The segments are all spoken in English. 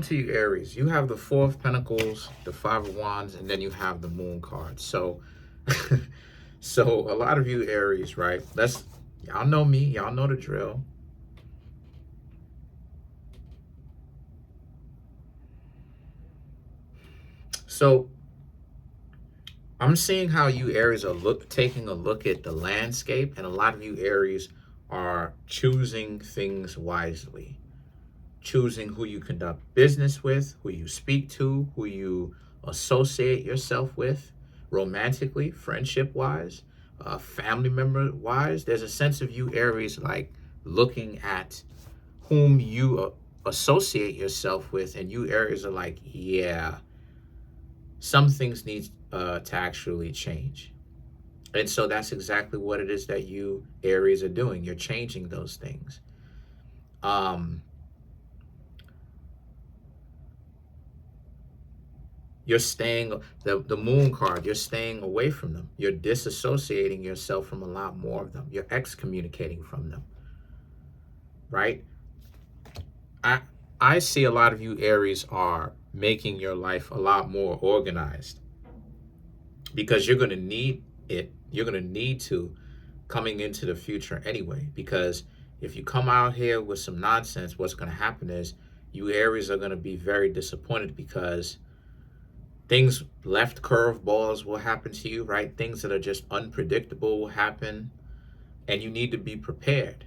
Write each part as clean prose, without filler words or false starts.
To you, Aries, you have the Four of Pentacles, the Five of Wands, and then you have the Moon card. So, so a lot of you Aries, right? Y'all know me. Y'all know the drill. So I'm seeing how you Aries are taking a look at the landscape, and a lot of you Aries are choosing things wisely, choosing who you conduct business with, who you speak to, who you associate yourself with, romantically, friendship wise, family member wise. There's a sense of you Aries like looking at whom you associate yourself with, and you Aries are like, yeah, some things need to actually change. And so that's exactly what it is that you Aries are doing. You're changing those things. Um, you're staying the Moon card, you're staying away from them. You're disassociating yourself from a lot more of them. You're excommunicating from them, right? I see a lot of you Aries are making your life a lot more organized, because you're going to need it. You're going to need to coming into the future anyway, because if you come out here with some nonsense, what's going to happen is you Aries are going to be very disappointed, because things, left curveballs will happen to you, right? Things that are just unpredictable will happen, and you need to be prepared.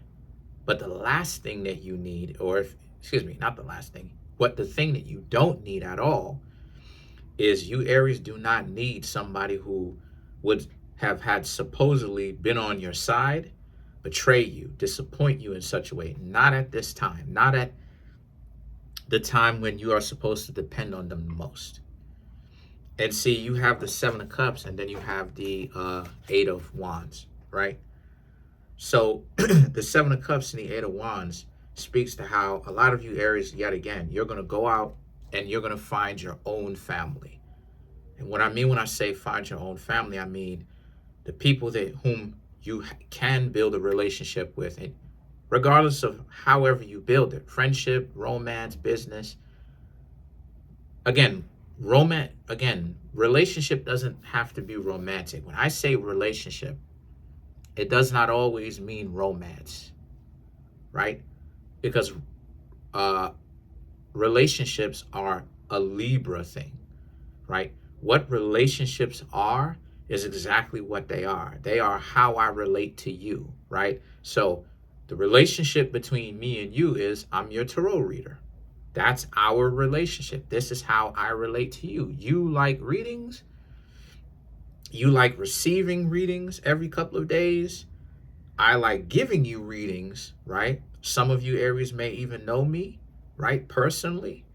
But the last thing that you need, or if, excuse me, not the last thing, but the thing that you don't need at all is you Aries do not need somebody who would have had supposedly been on your side betray you, disappoint you in such a way. Not at this time, not at the time when you are supposed to depend on them the most. And see, you have the Seven of Cups, and then you have the Eight of Wands, right? So the Seven of Cups and the Eight of Wands speaks to how a lot of you Aries, yet again, you're going to go out and you're going to find your own family. And what I mean when I say find your own family, I mean the people that whom you can build a relationship with, and regardless of however you build it, friendship, romance, business. Again, relationship doesn't have to be romantic. When I say relationship, it does not always mean romance, right? Because uh, relationships are a Libra thing, right? What relationships are is exactly what they are. They are how I relate to you, right? So the relationship between me and you is I'm your tarot reader. That's our relationship. This is how I relate to you. You like readings. You like receiving readings every couple of days. I like giving you readings, right? Some of you Aries may even know me, right, personally.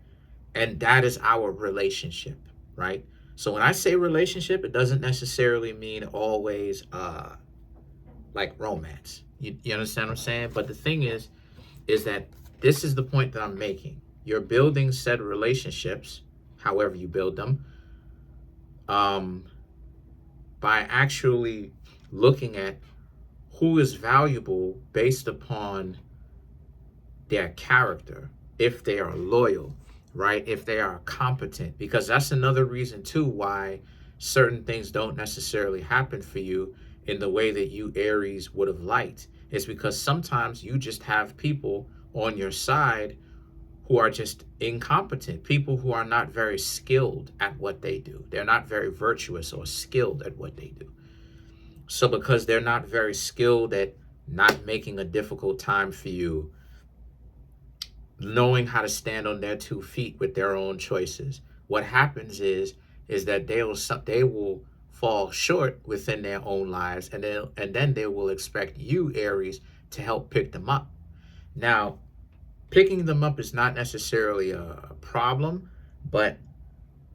And that is our relationship, right? So when I say relationship, it doesn't necessarily mean always like romance. You understand what I'm saying? But the thing is that this is the point that I'm making. You're building said relationships, however you build them, um, by actually looking at who is valuable based upon their character, if they are loyal, right? If they are competent, because that's another reason too why certain things don't necessarily happen for you in the way that you Aries would have liked. Is because sometimes you just have people on your side who are just incompetent, people who are not very skilled at what they do. They're not very virtuous or skilled at what they do. So because they're not very skilled at not making a difficult time for you, knowing how to stand on their 2 feet with their own choices, what happens is that they will fall short within their own lives, and then they will expect you Aries to help pick them up. Now, picking them up is not necessarily a problem, but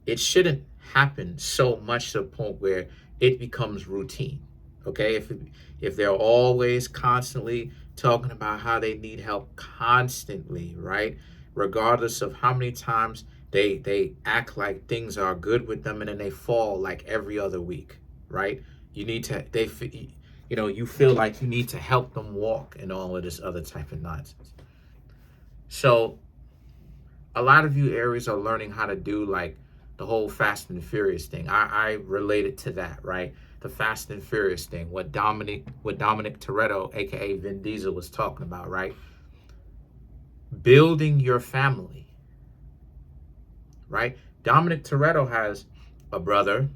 it shouldn't happen so much to the point where it becomes routine. Okay, if they're always constantly talking about how they need help constantly, right? Regardless of how many times they act like things are good with them, and then they fall like every other week, right? You need to you feel like you need to help them walk and all of this other type of nonsense. So a lot of you Aries are learning how to do like the whole Fast and Furious thing. I relate it to that, right? The Fast and Furious thing, what Dominic Toretto, aka Vin Diesel, was talking about, right? Building your family, right? Dominic Toretto has a brother,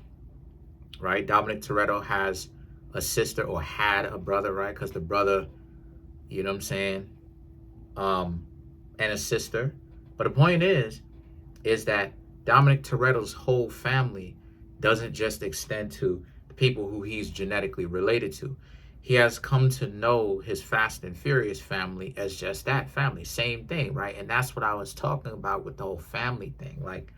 right? Dominic Toretto has a sister, or had a brother, right? Because the brother, you know what I'm saying, and a sister. But the point is that Dominic Toretto's whole family doesn't just extend to the people who he's genetically related to. He has come to know his Fast and Furious family as just that family. Same thing, right? And that's what I was talking about with the whole family thing. Like,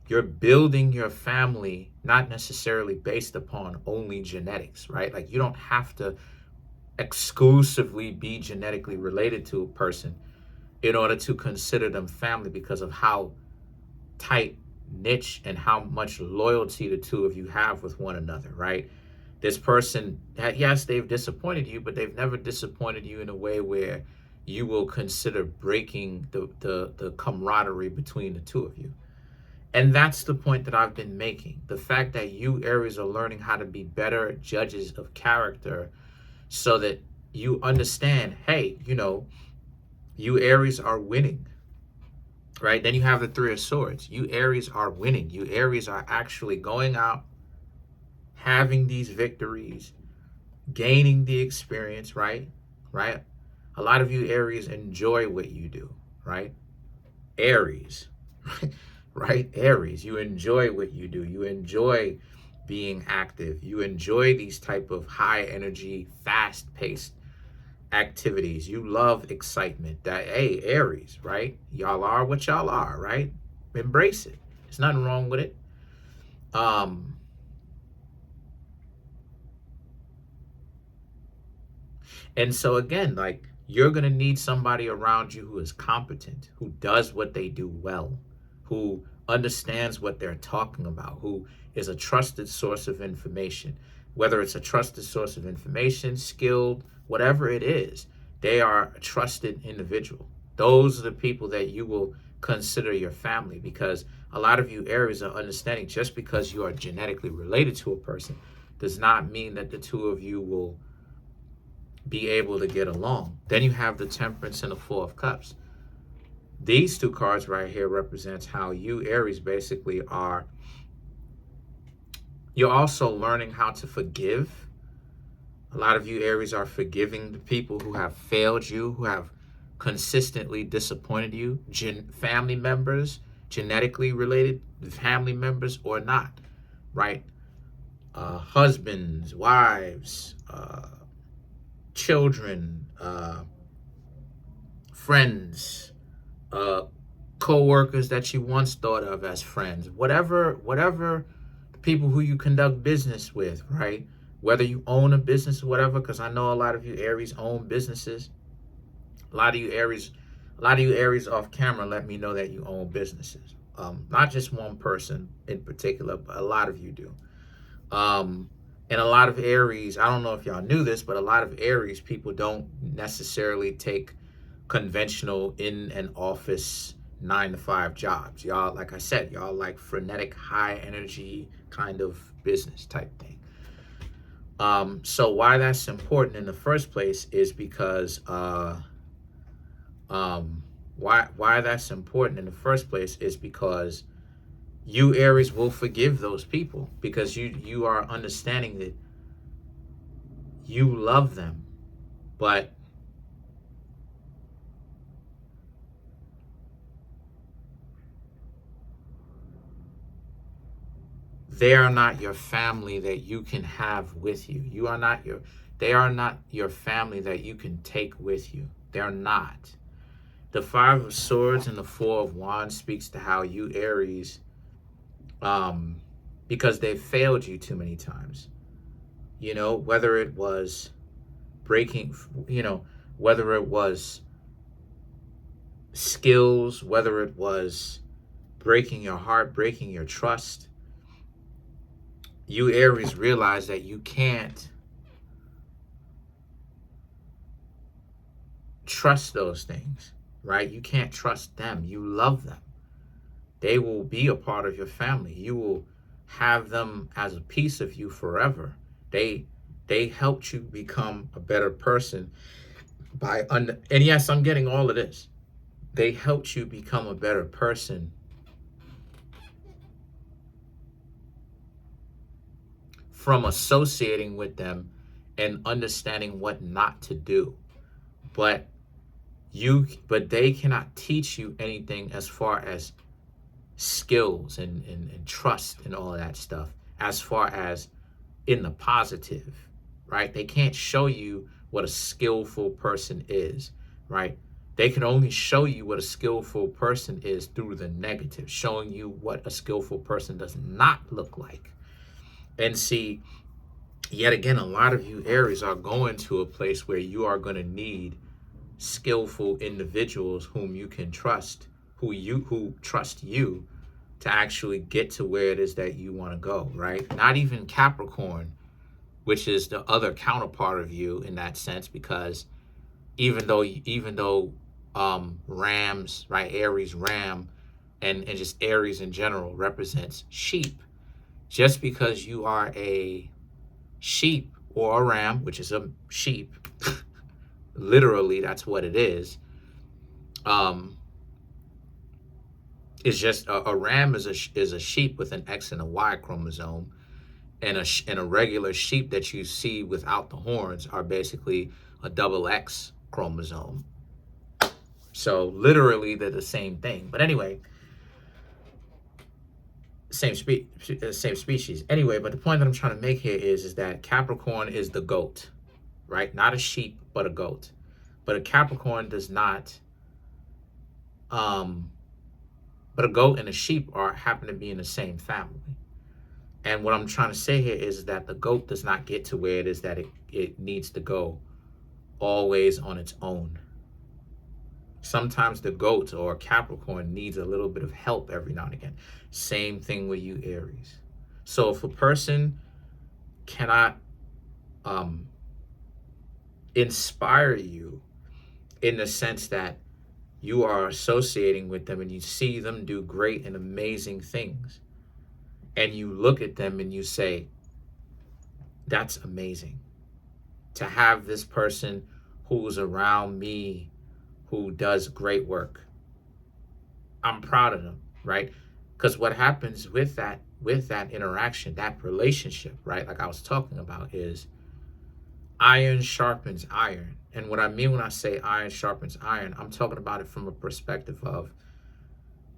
you're building your family not necessarily based upon only genetics, right? Like, you don't have to exclusively be genetically related to a person in order to consider them family, because of how tight niche and how much loyalty the two of you have with one another, right? This person, yes, they've disappointed you, but they've never disappointed you in a way where you will consider breaking the camaraderie between the two of you. And that's the point that I've been making. The fact that you Aries are learning how to be better judges of character, so that you understand, hey, you know, you Aries are winning, right? Then you have the Three of Swords. You Aries are winning. You Aries are actually going out, having these victories, gaining the experience, right? Right? A lot of you Aries enjoy what you do, right? Aries, right? Aries, you enjoy what you do. You enjoy being active. You enjoy these type of high energy, fast paced activities. You love excitement. That, hey, Aries, right? Y'all are what y'all are, right? Embrace it. There's nothing wrong with it. And so again, like, you're going to need somebody around you who is competent, who does what they do well, who understands what they're talking about, who is a trusted source of information. Whether it's a trusted source of information, skilled, whatever it is, they are a trusted individual. Those are the people that you will consider your family, because a lot of you Aries are understanding, just because you are genetically related to a person does not mean that the two of you will be able to get along. Then you have the Temperance and the Four of Cups. These two cards right here represents how you Aries basically are. You're also learning how to forgive. A lot of you Aries are forgiving the people who have failed you, who have consistently disappointed you, family members, genetically related family members or not, right? Husbands, wives, children, friends, co-workers that you once thought of as friends, whatever people who you conduct business with, right? Whether you own a business or whatever, because I know a lot of you Aries own businesses. A lot of you Aries off camera let me know that you own businesses. Not just one person in particular, but a lot of you do. And a lot of Aries, I don't know if y'all knew this, but a lot of Aries people don't necessarily take conventional in an office 9-to-5 jobs. Y'all, like I said, y'all like frenetic, high energy kind of business type thing. So why that's important in the first place is because why that's important in the first place is because you Aries will forgive those people, because you are understanding that you love them, but they are not your family that you can have with you. They are not your family that you can take with you. They're not. The Five of Swords and the Four of Wands speaks to how you Aries, because they've failed you too many times. You know, whether it was breaking, whether it was skills, whether it was breaking your heart, breaking your trust, you Aries realize that you can't trust those things. right? You can't trust them. You love them. They will be a part of your family. You will have them as a piece of you forever. They they helped you become a better person and yes, I'm getting all of this. They helped you become a better person from associating with them and understanding what not to do. But but they cannot teach you anything as far as skills and trust and all of that stuff, as far as in the positive, right? They can't show you what a skillful person is, right? They can only show you what a skillful person is through the negative, showing you what a skillful person does not look like. And see, yet again, a lot of you Aries are going to a place where you are going to need skillful individuals whom you can trust, who trust you to actually get to where it is that you want to go, right? Not even Capricorn, which is the other counterpart of you in that sense, because even though Rams, right, Aries ram and just Aries in general represents sheep, just because you are a sheep or a ram, which is a sheep, literally that's what it is. It's just a ram is a sheep with an X and a Y chromosome, and a regular sheep that you see without the horns are basically a double X chromosome. So literally they're the same thing. But anyway, same species. Anyway, but the point that I'm trying to make here is that Capricorn is the goat, right? Not a sheep, but a goat. But a Capricorn does not but a goat and a sheep happen to be in the same family. And what I'm trying to say here is that the goat does not get to where it is that it needs to go always on its own. Sometimes the goat or Capricorn needs a little bit of help every now and again. Same thing with you Aries. So if a person cannot inspire you in the sense that you are associating with them and you see them do great and amazing things, and you look at them and you say, that's amazing to have this person who's around me who does great work. I'm proud of them, right? Because what happens with that interaction, that relationship, right, like I was talking about, is iron sharpens iron. And what I mean when I say iron sharpens iron, I'm talking about it from a perspective of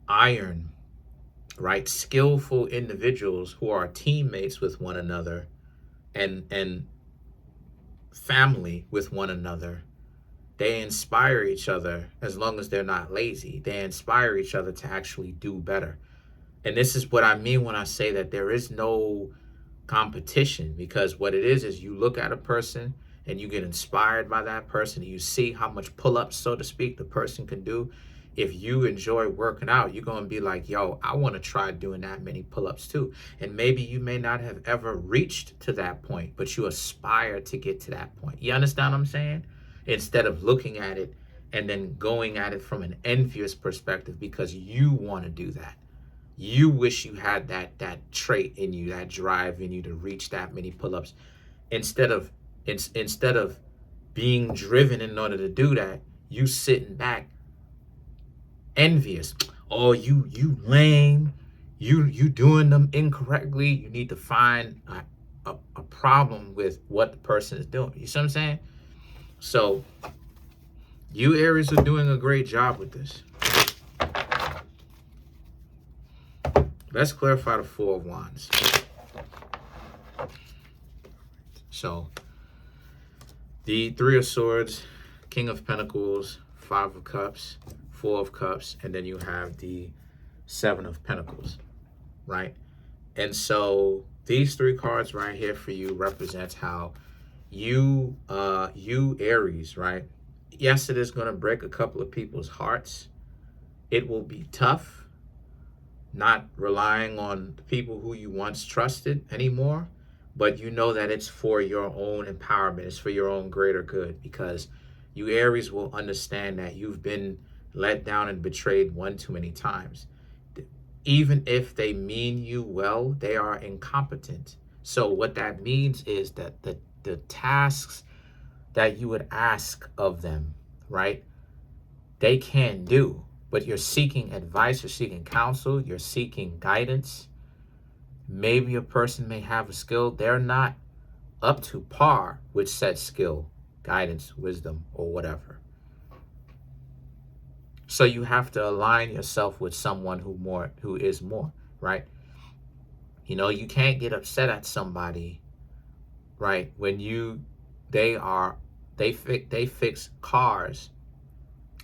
iron, right? Skillful individuals who are teammates with one another and family with one another. They inspire each other as long as they're not lazy. They inspire each other to actually do better. And this is what I mean when I say that there is no competition, because what it is you look at a person and you get inspired by that person, and you see how much pull-ups, so to speak, the person can do. If you enjoy working out, you're going to be like, yo, I want to try doing that many pull-ups too. And maybe you may not have ever reached to that point, but you aspire to get to that point. You understand what I'm saying? Instead of looking at it and then going at it from an envious perspective because you want to do that. You wish you had that trait in you, that drive in you to reach that many pull-ups. Instead of being driven in order to do that, you sitting back envious. Oh, you lame. You doing them incorrectly. You need to find a problem with what the person is doing. You see what I'm saying? So you Aries are doing a great job with this. Let's clarify the Four of Wands. So the Three of Swords, King of Pentacles, Five of Cups, Four of Cups, and then you have the Seven of Pentacles, right? And so these three cards right here for you represents how you Aries, right? Yes, it is going to break a couple of people's hearts. It will be tough not relying on the people who you once trusted anymore, but you know that it's for your own empowerment. It's for your own greater good, because you Aries will understand that you've been let down and betrayed one too many times. Even if they mean you well, they are incompetent. So what that means is that the tasks that you would ask of them, right, they can't do. But you're seeking advice, you're seeking counsel, you're seeking guidance. Maybe a person may have a skill, they're not up to par with said skill, guidance, wisdom, or whatever. So you have to align yourself with someone who is more, right? You know, you can't get upset at somebody, right, when they fix cars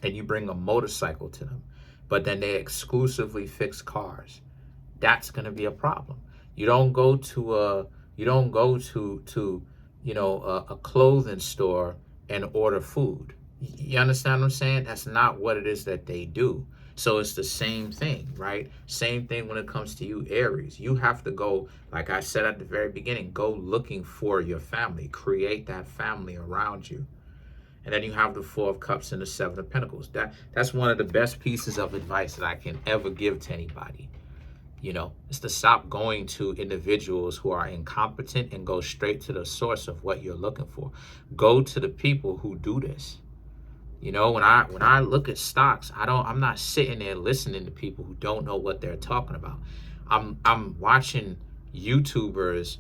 and you bring a motorcycle to them, but then they exclusively fix cars. That's going to be a problem. You don't go to a clothing store and order food. You understand what I'm saying? That's not what it is that they do. So it's the same thing, right? Same thing when it comes to you, Aries. You have to go, like I said at the very beginning, go looking for your family. Create that family around you. And then you have the Four of Cups and the Seven of Pentacles. That's one of the best pieces of advice that I can ever give to anybody. You know, is to stop going to individuals who are incompetent and go straight to the source of what you're looking for. Go to the people who do this. You know, when I look at stocks, I'm not sitting there listening to people who don't know what they're talking about. I'm watching YouTubers,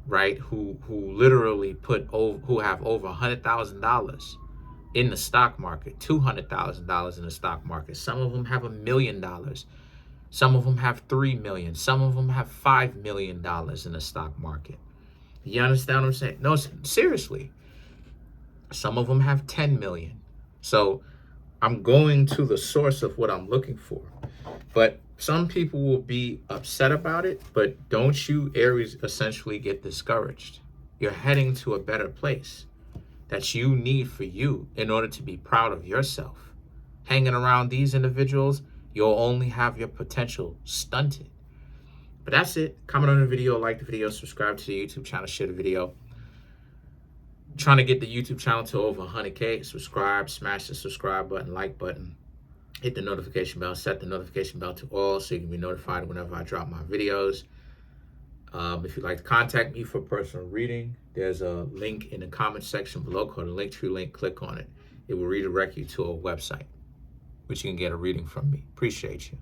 right, who literally who have over $100,000 in the stock market, $200,000 in the stock market. Some of them have $1 million. Some of them have 3 million. Some of them have $5 million in the stock market. You understand what I'm saying? No, seriously. Some of them have 10 million. So I'm going to the source of what I'm looking for. But some people will be upset about it, but don't you, Aries, essentially get discouraged. You're heading to a better place that you need for you in order to be proud of yourself. Hanging around these individuals, you'll only have your potential stunted. But that's it. Comment on the video, like the video, subscribe to the YouTube channel, share the video. Trying to get the YouTube channel to over 100K. Subscribe, smash the subscribe button, like button, hit the notification bell, set the notification bell to all so you can be notified whenever I drop my videos. If you'd like to contact me for personal reading, there's a link in the comment section below called the Linktree link. Click on it. It will redirect you to a website, which you can get a reading from me. Appreciate you.